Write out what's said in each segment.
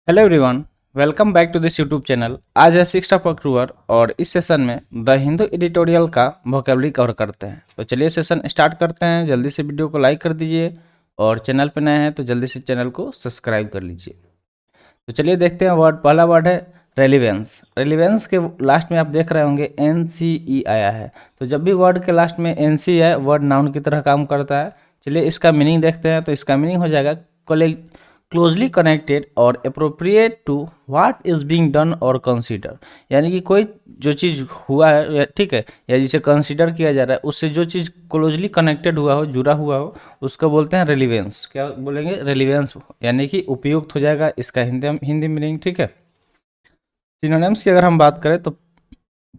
Hello everyone, welcome back to this YouTube channel. आज है 6 October और इस सेशन में द हिंदू एडिटोरियल का वोकेबलरी कवर करते हैं। तो चलिए सेशन स्टार्ट करते हैं। जल्दी से वीडियो को लाइक कर दीजिए और चैनल पर नए हैं तो जल्दी से चैनल को सब्सक्राइब कर लीजिए। तो चलिए देखते हैं वर्ड। पहला वर्ड है रेलिवेंस। रेलिवेंस के लास्ट में आप देख रहे होंगे NCE आया है। तो जब भी वर्ड के लास्ट में NC है, वर्ड नाउन की तरह काम करता है। चलिए इसका मीनिंग देखते हैं। तो इसका मीनिंग हो जाएगा क्लोजली कनेक्टेड और appropriate to what is being done और कंसीडर। यानी कि कोई जो चीज़ हुआ है, ठीक है, या जिसे कंसीडर किया जा रहा है, उससे जो चीज़ क्लोजली कनेक्टेड हुआ हो, जुड़ा हुआ हो, उसको बोलते हैं रेलिवेंस। क्या बोलेंगे? रेलिवेंस, यानी कि उपयुक्त हो जाएगा इसका हिंदी मीनिंग। ठीक है। सिनोनिम्स की अगर हम बात करें तो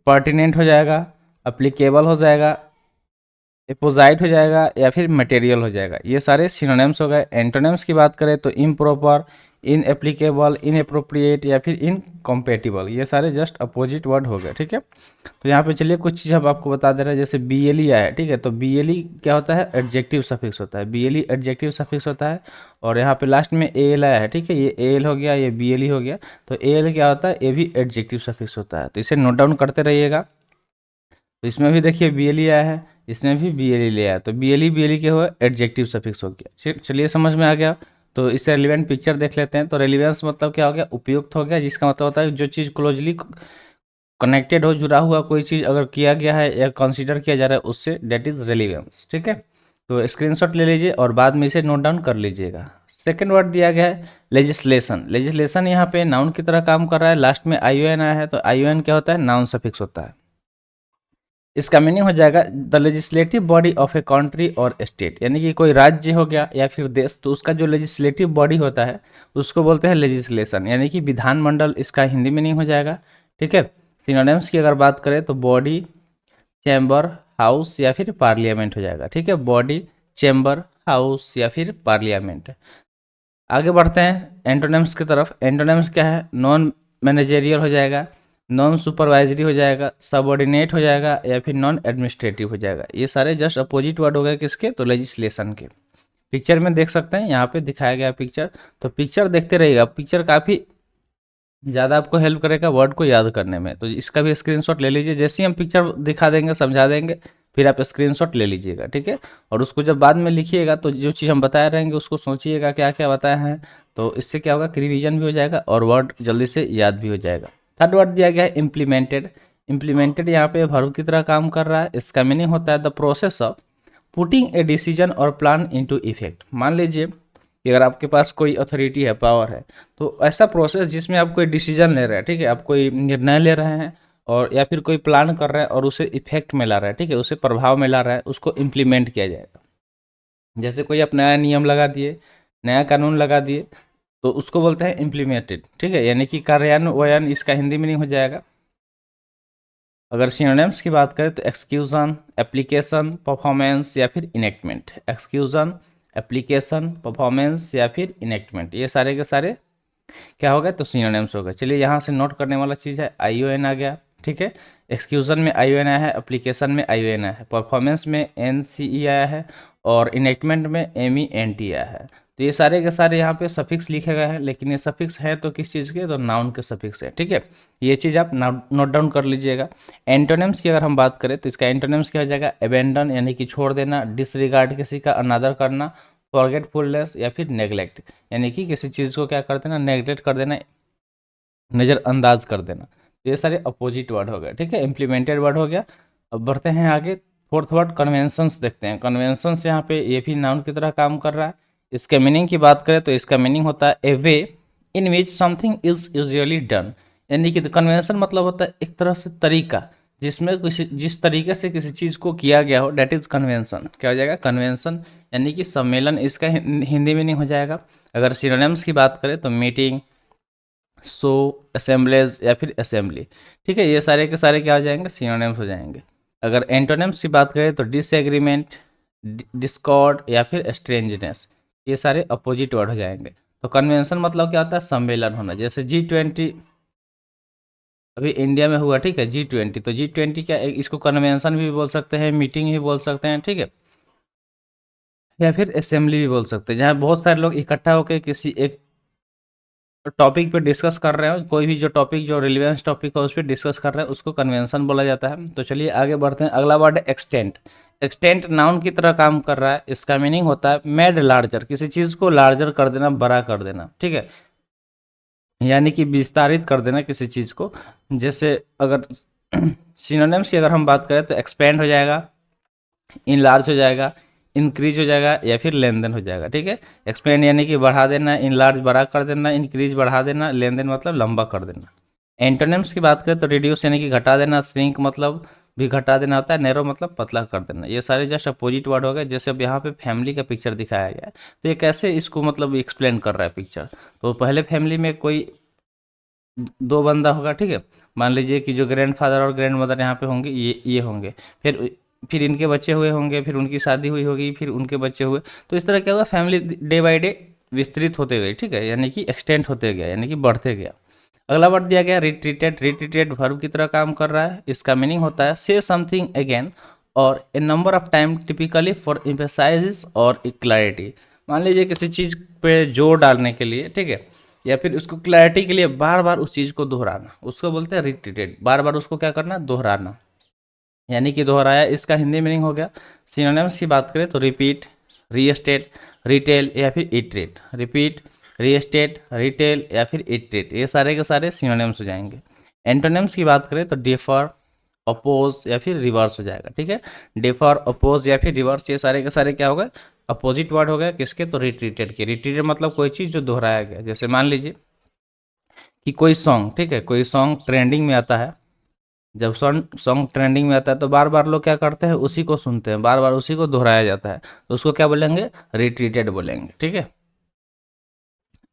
पर्टिनेंट हो जाएगा, अप्लीकेबल हो जाएगा, एपोजाइट हो जाएगा या फिर मटेरियल हो जाएगा। ये सारे सिनोनिम्स हो गए। एंटोनिम्स की बात करें तो इम्प्रॉपर, इनएप्लीकेबल, इनअप्रोप्रिएट या फिर इनकम्पेटिबल। ये सारे जस्ट अपोजिट वर्ड हो गए। ठीक है। तो यहाँ पे चलिए कुछ चीज़ हम आपको बता दे रहे हैं। जैसे BLE आया है, ठीक है, तो BLE क्या होता है? एडजेक्टिव सफिक्स होता है। BLE एडजेक्टिव सफिक्स होता है। और यहाँ पे लास्ट में AL आया है, ठीक है, ये AL हो गया, ये BLE हो गया। तो AL क्या होता है? ये भी एडजेक्टिव सफिक्स होता है। तो इसे नोट डाउन करते रहिएगा। तो इसमें भी देखिए BLE आया है, इसमें भी BLE ले आया। तो BLE क्या हुआ? एडजेक्टिव सफिक्स हो गया। चलिए समझ में आ गया। तो इससे रिलेवेंट पिक्चर देख लेते हैं। तो रेलिवेंस मतलब क्या हो गया? उपयुक्त हो गया, जिसका मतलब होता है जो चीज़ क्लोजली कनेक्टेड हो, जुड़ा हुआ कोई चीज़ अगर किया गया है या कंसीडर किया जा रहा है उससे, दैट इज रेलिवेंस। ठीक है। तो स्क्रीनशॉट ले लीजिए और बाद में इसे नोट डाउन कर लीजिएगा। सेकेंड वर्ड दिया गया है लेजिस्लेशन। लेजिस्लेशन यहाँ पे नाउन की तरह काम कर रहा है। लास्ट में ION आया है। तो ION क्या होता है? नाउन सफिक्स होता है। इसका मीनिंग हो जाएगा the legislative body of a country और स्टेट। यानी कि कोई राज्य हो गया या फिर देश, तो उसका जो लेजिस्लेटिव बॉडी होता है उसको बोलते हैं लेजिस्लेशन, यानी कि विधानमंडल इसका हिंदी मीनिंग हो जाएगा। ठीक है। सिनोनिम्स की अगर बात करें तो बॉडी, चैम्बर, हाउस या फिर पार्लियामेंट हो जाएगा। ठीक है। बॉडी, चैम्बर, हाउस या फिर पार्लियामेंट। आगे बढ़ते हैं एंटोनिम्स की तरफ। एंटोनिम्स क्या है? नॉन मैनेजेरियल हो जाएगा, नॉन सुपरवाइजरी हो जाएगा, सबऑर्डिनेट हो जाएगा या फिर नॉन एडमिनिस्ट्रेटिव हो जाएगा। ये सारे जस्ट अपोजिट वर्ड हो गए किसके? तो लेजिस्लेशन के। पिक्चर में देख सकते हैं, यहाँ पे दिखाया गया पिक्चर। तो पिक्चर देखते रहिएगा। पिक्चर काफ़ी ज़्यादा आपको हेल्प करेगा वर्ड को याद करने में। तो इसका भी स्क्रीनशॉट ले लीजिए। जैसे ही हम पिक्चर दिखा देंगे, समझा देंगे, फिर आप स्क्रीनशॉट ले लीजिएगा। ठीक है। और उसको जब बाद में लिखिएगा तो जो चीज़ हम बताए रहेंगे उसको सोचिएगा क्या क्या बताए हैं। तो इससे क्या होगा? कि रिवीजन भी हो जाएगा और वर्ड जल्दी से याद भी हो जाएगा। थर्ड वर्ड दिया गया है इम्प्लीमेंटेड। इम्प्लीमेंटेड यहाँ पे वर्ब की तरह काम कर रहा है। इसका मीनिंग होता है the process of putting a decision और प्लान इनटू इफेक्ट। मान लीजिए कि अगर आपके पास कोई अथॉरिटी है, पावर है, तो ऐसा प्रोसेस जिसमें आप कोई डिसीजन ले रहे हैं, ठीक है, आप कोई निर्णय ले रहे हैं और या फिर कोई प्लान कर रहे हैं और उसे इफेक्ट में ला रहा है, ठीक है, उसे प्रभाव में ला रहा है, उसको इम्प्लीमेंट किया जाएगा। जैसे कोई आप नया नियम लगा दिए, नया कानून लगा दिए, तो उसको बोलते हैं इम्प्लीमेंटेड। ठीक है। यानी कि कार्यान्वयन इसका हिंदी मीनिंग हो जाएगा। अगर सिनोनिम्स की बात करें तो एक्सक्यूजन, एप्लीकेशन, परफॉर्मेंस या फिर इनेक्टमेंट। एक्सक्यूजन, एप्लीकेशन, परफॉर्मेंस या फिर इनेक्टमेंट, ये सारे के सारे क्या हो गए? तो सिनोनिम्स हो गए। चलिए यहाँ से नोट करने वाला चीज़ है ION आ गया। ठीक है। एक्सक्यूजन में ION आया है, एप्लीकेशन में ION आया है, परफॉर्मेंस में NCE आया है और इनेक्टमेंट में MENT आया है। तो ये सारे के सारे यहाँ पे सफिक्स लिखे गए हैं, लेकिन ये सफिक्स है तो किस चीज़ के? तो नाउन के सफिक्स है। ठीक है। ये चीज़ आप नोट डाउन कर लीजिएगा। एंटोनिम्स की अगर हम बात करें तो इसका एंटोनिम्स क्या हो जाएगा? अबेंडन, यानी कि छोड़ देना, डिसरिगार्ड, किसी का अनादर करना, फॉरगेटफुलनेस या फिर नेग्लेक्ट, यानी कि किसी चीज़ को क्या कर देना? नेग्लेक्ट कर देना, नज़रअंदाज कर देना। तो ये सारे अपोजिट वर्ड हो गए। ठीक है। इम्प्लीमेंटेड वर्ड हो गया। अब बढ़ते हैं आगे। फोर्थ वर्ड कन्वेंशंस देखते हैं। कन्वेंशंस यहाँ पे ये भी नाउन की तरह काम कर रहा है। इसके मीनिंग की बात करें तो इसका मीनिंग होता है a way in which something is usually done. यानी कि कन्वेंशन मतलब होता है एक तरह से तरीका, जिसमें किसी जिस तरीके से किसी चीज़ को किया गया हो, डेट इज कन्वेंशन। क्या हो जाएगा? कन्वेंशन, यानी कि सम्मेलन, इसका हिंदी मीनिंग हो जाएगा। अगर सिनोनिम्स की बात करें तो मीटिंग, शो, असेंबलीज या फिर असेंबली। ठीक है। ये सारे के सारे क्या हो जाएंगे? सिनोनिम्स हो जाएंगे। अगर एंटोनिम्स की बात करें तो डिसएग्रीमेंट, डिस्कॉर्ड या फिर स्ट्रेंजनेस, ये सारे अपोजिट वर्ड हो जाएंगे। तो कन्वेंशन मतलब क्या होता है? सम्मेलन होना। जैसे G20 अभी इंडिया में हुआ, ठीक है, G20, तो G20 क्या इसको कन्वेंशन भी बोल सकते हैं, मीटिंग भी बोल सकते हैं, ठीक है, या फिर असेंबली भी बोल सकते हैं, जहाँ बहुत सारे लोग इकट्ठा होकर किसी एक टॉपिक पे डिस्कस कर रहे हैं, कोई भी जो टॉपिक जो रिलेवेंस टॉपिक है उस पर डिस्कस कर रहे हैं, उसको कन्वेंशन बोला जाता है। तो चलिए आगे बढ़ते हैं। अगला वर्ड है एक्सटेंट। एक्सटेंट नाउन की तरह काम कर रहा है। इसका मीनिंग होता है मेड लार्जर, किसी चीज़ को लार्जर कर देना, बड़ा कर देना, ठीक है, यानी कि विस्तारित कर देना किसी चीज़ को। जैसे अगर सिनोनिम्स की अगर हम बात करें तो एक्सपेंड हो जाएगा, इनलार्ज हो जाएगा, इंक्रीज हो जाएगा, या फिर लेन देन हो जाएगा, ठीक है। एक्सपेंड यानी कि बढ़ा देना, इनलार्ज बड़ा कर देना, इंक्रीज बढ़ा देना, लेन देन मतलब लंबा कर देना। एंटोनिम्स की बात करें तो रिड्यूस यानी कि घटा देना, श्रिंक मतलब भी घटा देना होता है, नैरो मतलब पतला कर देना। ये सारे जस्ट अपोजिट वर्ड हो गए। जैसे अब यहाँ पे फैमिली का पिक्चर दिखाया गया है, तो ये कैसे इसको मतलब एक्सप्लेन कर रहा है पिक्चर। तो पहले फैमिली में कोई दो बंदा होगा, ठीक है। मान लीजिए कि जो ग्रैंडफादर और ग्रैंड मदर यहाँ पे होंगे, ये होंगे। फिर इनके बच्चे हुए होंगे, फिर उनकी शादी हुई होगी, फिर उनके बच्चे हुए। तो इस तरह क्या होगा, फैमिली डे बाय डे विस्तृत होते गए, ठीक है, यानी कि एक्सटेंड होते गया, यानी कि बढ़ते गया। अगला वर्ड दिया गया रिट्रीटेड। रिट्रीटेड वर्ब की तरह काम कर रहा है। इसका मीनिंग होता है से something again or a number of time, typically for emphasise or clarity. मान लीजिए किसी चीज़ पे जोर डालने के लिए, ठीक है, या फिर उसको क्लैरिटी के लिए बार बार उस चीज़ को दोहराना, उसको बोलते हैं रिपीटेड। बार बार उसको क्या करना, दोहराना, यानी कि दोहराया। इसका हिंदी मीनिंग हो गया। सिनोनिम्स की बात करें तो रिपीट, रीस्टेट, रिटेल या फिर इटरेट। रिपीट, रीस्टेट, रिटेल या फिर इटरेट, ये सारे के सारे सिनोनिम्स हो जाएंगे। एंटोनिम्स की बात करें तो डिफर, अपोज या फिर रिवर्स हो जाएगा, ठीक है। डिफर, अपोज या फिर रिवर्स, ये सारे के सारे क्या हो गए, अपोजिट वर्ड हो गया। किसके, तो रिट्रीटेड के। रिट्रीटेड मतलब कोई चीज़ जो दोहराया गया। जैसे मान लीजिए कि कोई सॉन्ग, ठीक है, कोई सॉन्ग ट्रेंडिंग में आता है। जब सॉन्ग सॉन्ग ट्रेंडिंग में आता है तो बार बार लोग क्या करते हैं, उसी को सुनते हैं, बार बार उसी को दोहराया जाता है, तो उसको क्या बोलेंगे, रिट्रीटेड बोलेंगे, ठीक है।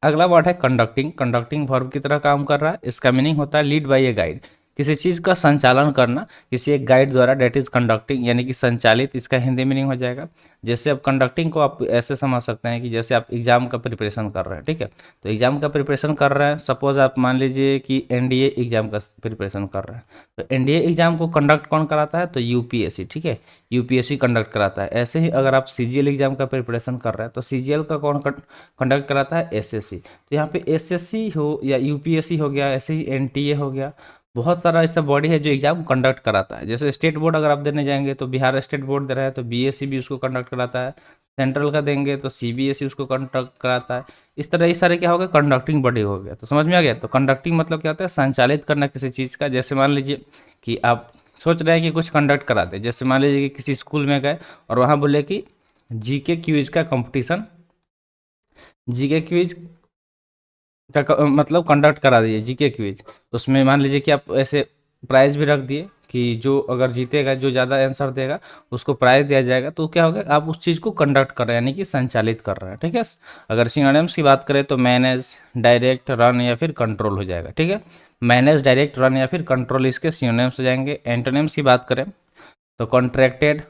अगला वर्ड है कंडक्टिंग। कंडक्टिंग वर्ब की तरह काम कर रहा है। इसका मीनिंग होता है लीड बाय ए गाइड, किसी चीज़ का संचालन करना किसी एक गाइड द्वारा, डेट इज कंडक्टिंग, यानी कि संचालित। इसका हिंदी मीनिंग हो जाएगा। जैसे अब कंडक्टिंग को आप ऐसे समझ सकते हैं कि जैसे आप एग्जाम का प्रिपरेशन कर रहे हैं, ठीक है। तो एग्जाम का प्रिपरेशन कर रहे हैं, सपोज आप मान लीजिए कि एनडीए एग्जाम का प्रिपरेशन कर रहे हैं। तो एनडीए एग्जाम को कंडक्ट कौन कराता है, तो यूपीएससी, ठीक है, यूपीएससी कंडक्ट कराता है। ऐसे ही अगर आप सीजीएल एग्जाम का प्रिपरेशन कर रहे हैं तो सीजीएल का कौन कंडक्ट कराता है, एसएससी। तो यहाँ पे एसएससी हो या यूपीएससी हो गया, ऐसे ही एनटीए हो गया, बहुत सारा ऐसा बॉडी है जो एग्जाम कंडक्ट कराता है। जैसे स्टेट बोर्ड अगर आप देने जाएंगे तो बिहार स्टेट बोर्ड दे रहा है तो बीएससी भी उसको कंडक्ट कराता है। सेंट्रल का देंगे तो सीबीएसई उसको कंडक्ट कराता है। इस तरह ये सारे क्या हो गए, कंडक्टिंग बॉडी हो गया। तो समझ में आ गया। तो कंडक्टिंग मतलब क्या होता है, संचालित करना किसी चीज़ का। जैसे मान लीजिए कि आप सोच रहे हैं कि कुछ कंडक्ट कराते हैं। जैसे मान लीजिए कि किसी स्कूल में गए और वहाँ बोले कि जीके क्विज का कंपटीशन, जीके क्विज का मतलब कंडक्ट करा दिए, जीके क्विज। उसमें मान लीजिए कि आप ऐसे प्राइज भी रख दिए कि जो अगर जीतेगा, जो ज़्यादा आंसर देगा उसको प्राइज दिया जाएगा। तो क्या होगा, आप उस चीज़ को कंडक्ट कर रहे हैं, यानी कि संचालित कर रहे हैं, ठीक है। अगर सिनोनिम्स की बात करें तो मैनेज, डायरेक्ट, रन या फिर कंट्रोल हो जाएगा, ठीक है। मैनेज, डायरेक्ट, रन या फिर कंट्रोल इसके सिनोनिम्स हो जाएंगे। एंटोनिम्स की बात करें तो कॉन्ट्रैक्टेड,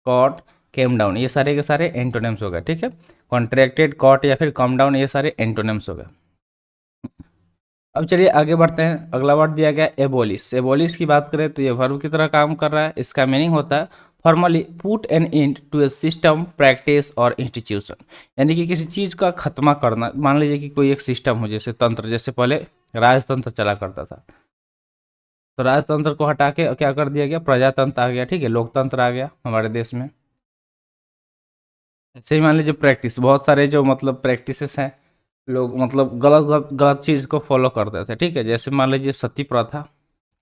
कॉट, केम डाउन, ये सारे के सारे एंटोनिम्स हो गए, ठीक है। कॉन्ट्रैक्टेड, कॉट या फिर कम डाउन, ये सारे एंटोनिम्स हो गए। अब चलिए आगे बढ़ते हैं। अगला वर्ड दिया गया एबोलिश। एबोलिश की बात करें तो ये वर्ब की तरह काम कर रहा है। इसका मीनिंग होता है formally put an end to a system, practice और इंस्टीट्यूशन, यानी कि किसी चीज़ का खत्मा करना। मान लीजिए कि कोई एक सिस्टम हो, जैसे तंत्र, जैसे पहले राजतंत्र चला करता था, तो राजतंत्र को हटा के क्या कर दिया गया, प्रजातंत्र आ गया, ठीक है, लोकतंत्र आ गया हमारे देश में। ऐसे ही मान लीजिए प्रैक्टिस, बहुत सारे जो मतलब प्रैक्टिसेस हैं, लोग मतलब गलत गलत गलत चीज़ को फॉलो करते थे, ठीक है। जैसे मान लीजिए सती प्रथा,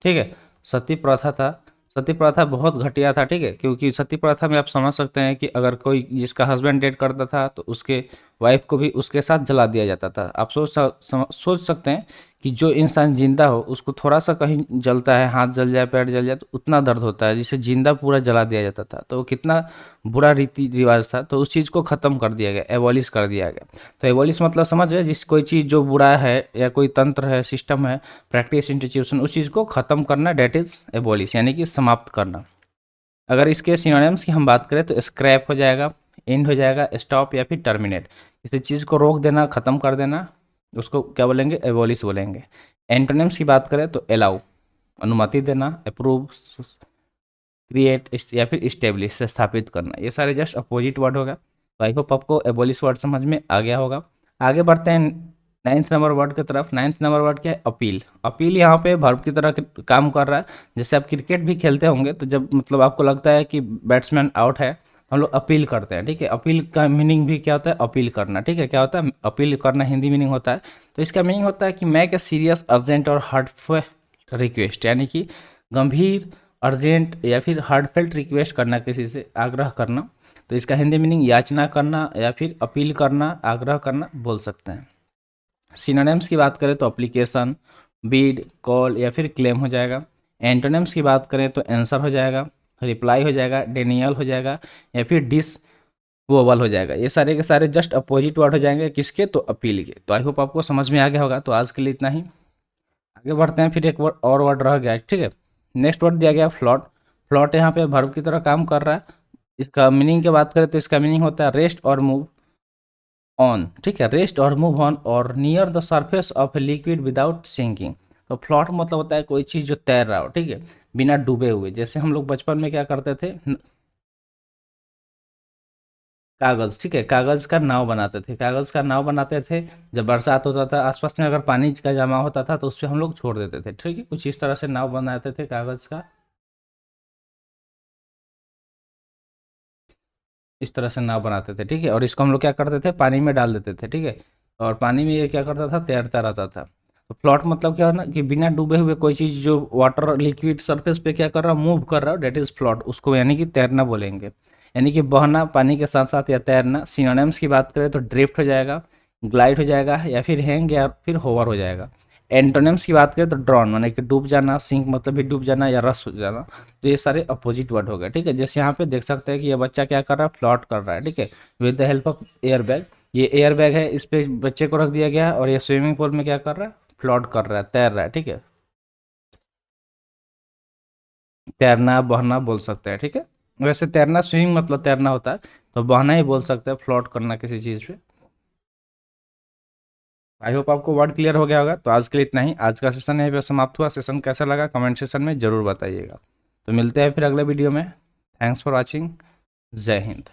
ठीक है, सती प्रथा था। सती प्रथा बहुत घटिया था, ठीक है, क्योंकि सती प्रथा में आप समझ सकते हैं कि अगर कोई जिसका हस्बैंड डेट करता था तो उसके वाइफ को भी उसके साथ जला दिया जाता था। आप सोच सकते हैं कि जो इंसान जिंदा हो उसको थोड़ा सा कहीं जलता है, हाथ जल जाए, पैर जल जाए, तो उतना दर्द होता है, जिसे जिंदा पूरा जला दिया जाता था। तो वो कितना बुरा रीति रिवाज था। तो उस चीज़ को ख़त्म कर दिया गया, एबॉलिश कर दिया गया। तो एबॉलिश मतलब समझ गए, जिस कोई चीज़ जो बुरा है या कोई तंत्र है, सिस्टम है, प्रैक्टिस, इंस्टीट्यूशन, उस चीज़ को ख़त्म करना, डेट इज़ एबॉलिश, यानी कि समाप्त करना। अगर इसके सिनोनिम्स की हम बात करें तो स्क्रैप हो जाएगा, एंड हो जाएगा, स्टॉप या फिर टर्मिनेट। किसी चीज़ को रोक देना, ख़त्म कर देना, उसको क्या बोलेंगे, एबॉलिश बोलेंगे। एंटोनिम्स की बात करें तो अलाउ, अनुमति देना, अप्रूव, क्रिएट या फिर इस्टेब्लिश से स्थापित करना, ये सारे जस्ट अपोजिट वर्ड होगा। तो आई होप आपको एबोलिश वर्ड समझ में आ गया होगा। आगे बढ़ते हैं नाइन्थ नंबर वर्ड की तरफ। नाइन्थ नंबर वर्ड क्या है? अपील। अपील यहाँ पे वर्ब की तरह काम कर रहा है। जैसे आप क्रिकेट भी खेलते होंगे तो जब मतलब आपको लगता है कि बैट्समैन आउट है, हम लोग अपील करते हैं, ठीक है। अपील का मीनिंग भी क्या होता है? अपील करना, ठीक है। क्या होता है? अपील करना हिंदी मीनिंग होता है। तो इसका मीनिंग होता है कि मेक ए सीरियस, अर्जेंट और हार्टफेल्ट रिक्वेस्ट, यानी कि गंभीर, अर्जेंट या फिर हार्टफेल्ट रिक्वेस्ट करना, किसी से आग्रह करना। तो इसका हिंदी मीनिंग याचना करना या फिर अपील करना, आग्रह करना बोल सकते हैं। सिनोनिम्स की बात करें तो एप्लीकेशन, बीड, कॉल या फिर क्लेम हो जाएगा। एंटोनिम्स की बात करें तो आंसर हो जाएगा, रिप्लाई हो जाएगा, डेनियल हो जाएगा या फिर डिस वोवल हो जाएगा। ये सारे के सारे जस्ट अपोजिट वर्ड हो जाएंगे, किसके? तो अपील के। तो आई होप आपको समझ में आ गया होगा। तो आज के लिए इतना ही, आगे बढ़ते हैं। फिर एक वर्ड और वर्ड रह गया, ठीक है। नेक्स्ट वर्ड दिया गया फ्लॉट। फ्लॉट यहाँ पे वर्ब की तरह काम कर रहा है। इसका मीनिंग की बात करें तो इसका मीनिंग होता है रेस्ट और मूव ऑन, ठीक है। रेस्ट और मूव ऑन और near the surface of a liquid without sinking. तो फ्लॉट मतलब होता है कोई चीज़ जो तैर रहा हो, ठीक है, बिना डूबे हुए। जैसे हम लोग बचपन में क्या करते थे, कागज़, ठीक है, कागज़ का नाव बनाते थे। कागज़ का नाव बनाते थे, जब बरसात होता था, आसपास में अगर पानी का जमा होता था तो उस पर हम लोग छोड़ देते थे, ठीक है। कुछ इस तरह से नाव बनाते थे कागज़ का, इस तरह से नाव बनाते थे, ठीक है। और इसको हम लोग क्या करते थे? पानी में डाल देते थे, ठीक है। और पानी में ये क्या करता था? तैरता रहता था। तो फ्लॉट मतलब क्या है ना, कि बिना डूबे हुए कोई चीज़ जो वाटर लिक्विड सरफेस पे क्या कर रहा है? मूव कर रहा है, डेट इज़ फ्लॉट। उसको यानी कि तैरना बोलेंगे, यानी कि बहना पानी के साथ साथ या तैरना। सिनोनिम्स की बात करें तो ड्रिफ्ट हो जाएगा, ग्लाइड हो जाएगा या फिर हैंग या फिर होवर हो जाएगा। एंटोनिम्स की बात करें तो ड्रॉन माने कि डूब जाना, सिंक मतलब भी डूब जाना या रस हो जाना। तो ये सारे अपोजिट वर्ड हो गए, ठीक है। जैसे यहाँ पे देख सकते हैं कि ये बच्चा क्या कर रहा है? फ्लॉट कर रहा है, ठीक है, with the help of air bag. ये एयर बैग है, इस पे बच्चे को रख दिया गया है और ये स्विमिंग पूल में क्या कर रहा है? फ्लॉट कर रहा है, तैर रहा है, ठीक है। तैरना बहना बोल सकते हैं, ठीक है। वैसे तैरना स्विमिंग मतलब तैरना होता है, तो बहना ही बोल सकते हैं, फ्लॉट करना किसी चीज़ पे। आई होप आपको वर्ड क्लियर हो गया होगा। तो आज के लिए इतना ही। आज का सेशन यहीं पे समाप्त हुआ। सेशन कैसा लगा कमेंट सेशन में ज़रूर बताइएगा। तो मिलते हैं फिर अगले वीडियो में। Thanks for watching. जय हिंद।